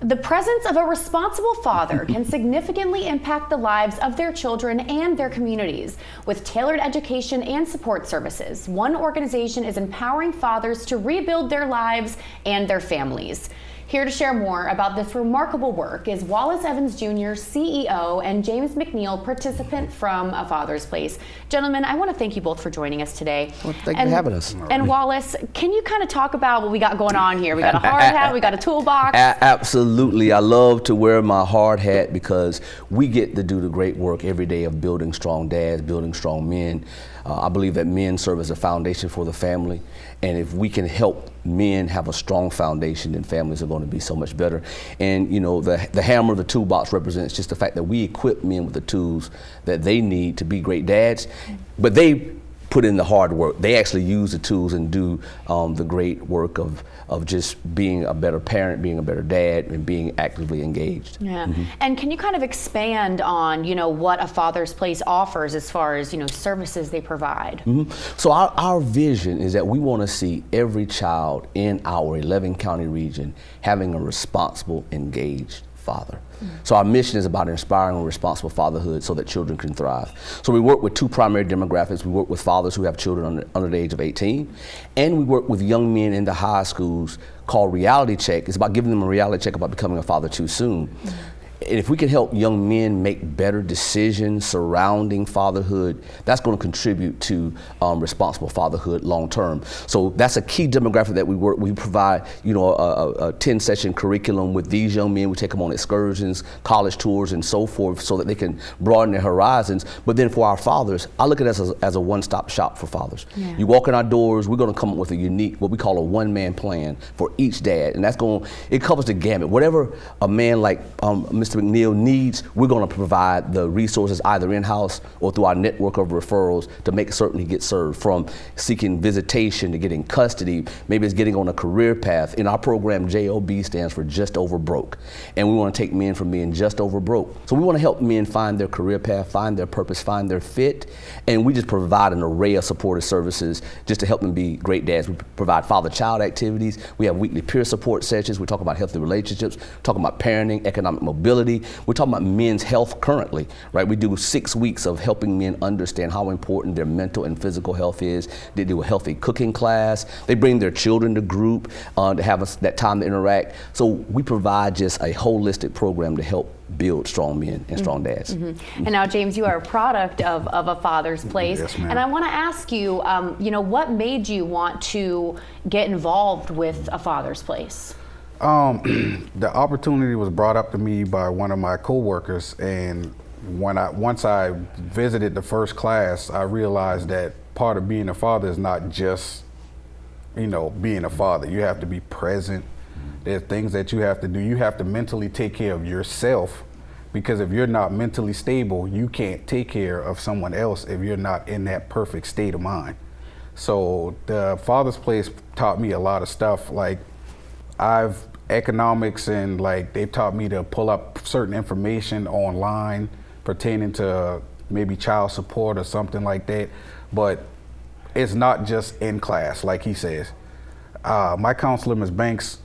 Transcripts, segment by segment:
The presence of a responsible father can significantly impact the lives of their children and their communities. With tailored education and support services, one organization is empowering fathers to rebuild their lives and their families. Here to share more about this remarkable work is Wallace Evans Jr., CEO, and James McNeal, participant from A Father's Place. Gentlemen, I want to thank you both for joining us today. Well, thank you for having us. And Wallace, can you kind of talk about what we got going on here? We got a hard hat, we got a toolbox. Absolutely. I love to wear my hard hat because we get to do the great work every day of building strong dads, building strong men. I believe that men serve as a foundation for the family, and if we can help men have a strong foundation, then families are going to be so much better. And you know, the hammer of the toolbox represents just the fact that we equip men with the tools that they need to be great dads, but they put in the hard work. They actually use the tools and do the great work of just being a better parent, being a better dad, and being actively engaged. Yeah. And can you kind of expand on, you know, what A Father's Place offers as far as, you know, services they provide? So our vision is that we want to see every child in our 11 county region having a responsible, engaged father. So our mission is about inspiring responsible fatherhood so that children can thrive. So we work with two primary demographics. We work with fathers who have children under the age of 18, and we work with young men in the high schools called Reality Check. It's about giving them a reality check about becoming a father too soon. And if we can help young men make better decisions surrounding fatherhood, that's going to contribute to responsible fatherhood long term. So that's a key demographic that we work. We provide, you know, a 10-session curriculum with these young men. We take them on excursions, college tours, and so forth, so that they can broaden their horizons. But then for our fathers, I look at us as a one-stop shop for fathers. Yeah. You walk in our doors, we're going to come up with a unique, what we call a one-man plan for each dad, and it covers the gamut. Whatever a man like Mr. McNeal needs, we're going to provide the resources either in-house or through our network of referrals to make certain he gets served, from seeking visitation to getting custody, maybe it's getting on a career path. In our program, JOB stands for Just Over Broke, and we want to take men from being just over broke. So we want to help men find their career path, find their purpose, find their fit, and we just provide an array of supportive services just to help them be great dads. We provide father-child activities, we have weekly peer support sessions, we talk about healthy relationships, talking about parenting, economic mobility. We're talking about men's health currently, right? We do 6 weeks of helping men understand how important their mental and physical health is. They do a healthy cooking class. They bring their children to group to have that time to interact. So we provide just a holistic program to help build strong men and strong dads. And now, James, you are a product of A Father's Place. Yes, ma'am. And I want to ask you, you know, what made you want to get involved with A Father's Place? The opportunity was brought up to me by one of my coworkers, and once I visited the first class, I realized that part of being a father is not just, you know, being a father. You have to be present. There are things that you have to do. You have to mentally take care of yourself, because if you're not mentally stable, you can't take care of someone else if you're not in that perfect state of mind. So the Father's Place taught me a lot of stuff. Like, economics, and like they've taught me to pull up certain information online pertaining to maybe child support or something like that. But it's not just in class, like he says. My counselor, Ms. Banks,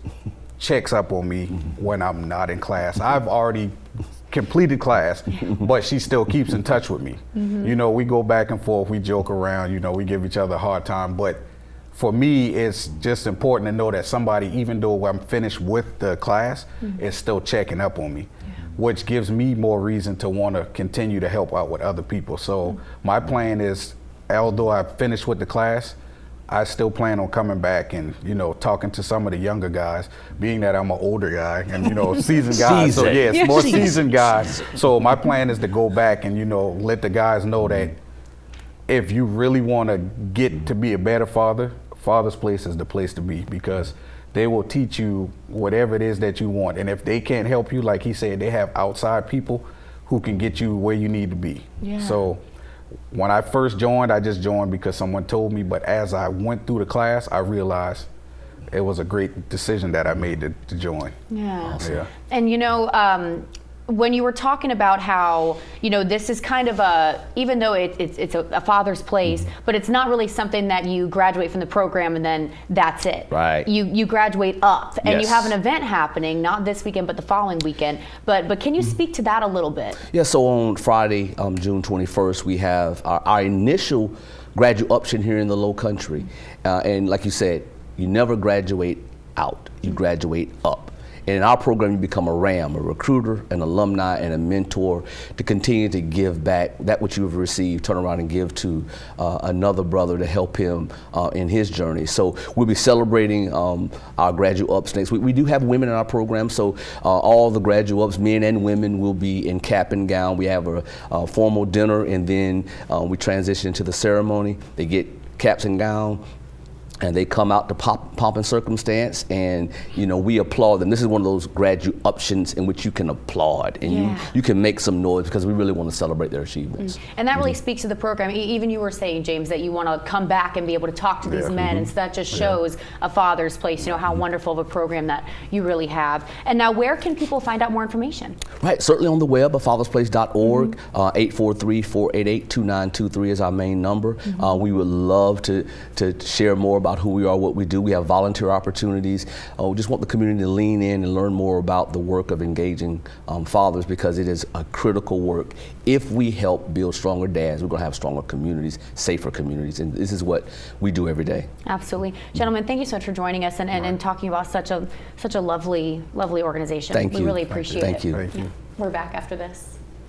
checks up on me when I'm not in class. I've already completed class, but she still keeps in touch with me. You know, we go back and forth, we joke around, you know, we give each other a hard time, but for me, it's just important to know that somebody, even though I'm finished with the class, is still checking up on me, which gives me more reason to want to continue to help out with other people. So my plan is, although I finished with the class, I still plan on coming back and, you know, talking to some of the younger guys, being that I'm an older guy and, you know, seasoned guy. So yeah, it's more seasoned guys. So my plan is to go back and, you know, let the guys know that if you really want to get to be a better father, Father's Place is the place to be, because they will teach you whatever it is that you want. And if they can't help you, like he said, they have outside people who can get you where you need to be. Yeah. So when I first joined, I just joined because someone told me, but as I went through the class, I realized it was a great decision that I made to join. Yeah. Awesome. And you know, when you were talking about how, you know, this is kind of even though it's a father's place, but it's not really something that you graduate from the program and then that's it. Right. You graduate up and you Yes. have an event happening, not this weekend, but the following weekend. But can you speak to that a little bit? Yeah, so on Friday, June 21st, we have our initial graduate option here in the Low Country. And like you said, you never graduate out, you graduate up. And in our program, you become a RAM, a recruiter, an alumni, and a mentor to continue to give back that which you have received, turn around and give to another brother to help him in his journey. So we'll be celebrating our graduate ups next week. We do have women in our program, so all the graduate ups, men and women, will be in cap and gown. We have a formal dinner, and then we transition to the ceremony. They get caps and gown, and they come out to pomp and circumstance, and you know, we applaud them. This is one of those graduate options in which you can applaud and you can make some noise because we really want to celebrate their achievements. And that really speaks to the program. Even you were saying, James, that you want to come back and be able to talk to these men, and so that just shows a father's place, you know, how wonderful of a program that you really have. And now, where can people find out more information? Right, certainly on the web at fathersplace.org. 843-488-2923 is our main number. We would love to share more about who we are, what we do. We have volunteer opportunities. We just want the community to lean in and learn more about the work of engaging fathers, because it is a critical work. If we help build stronger dads, we're going to have stronger communities, safer communities, and this is what we do every day. Absolutely. Gentlemen, thank you so much for joining us and talking about such a lovely organization. Thank you. We really appreciate it. Thank you. Thank you. We're back after this.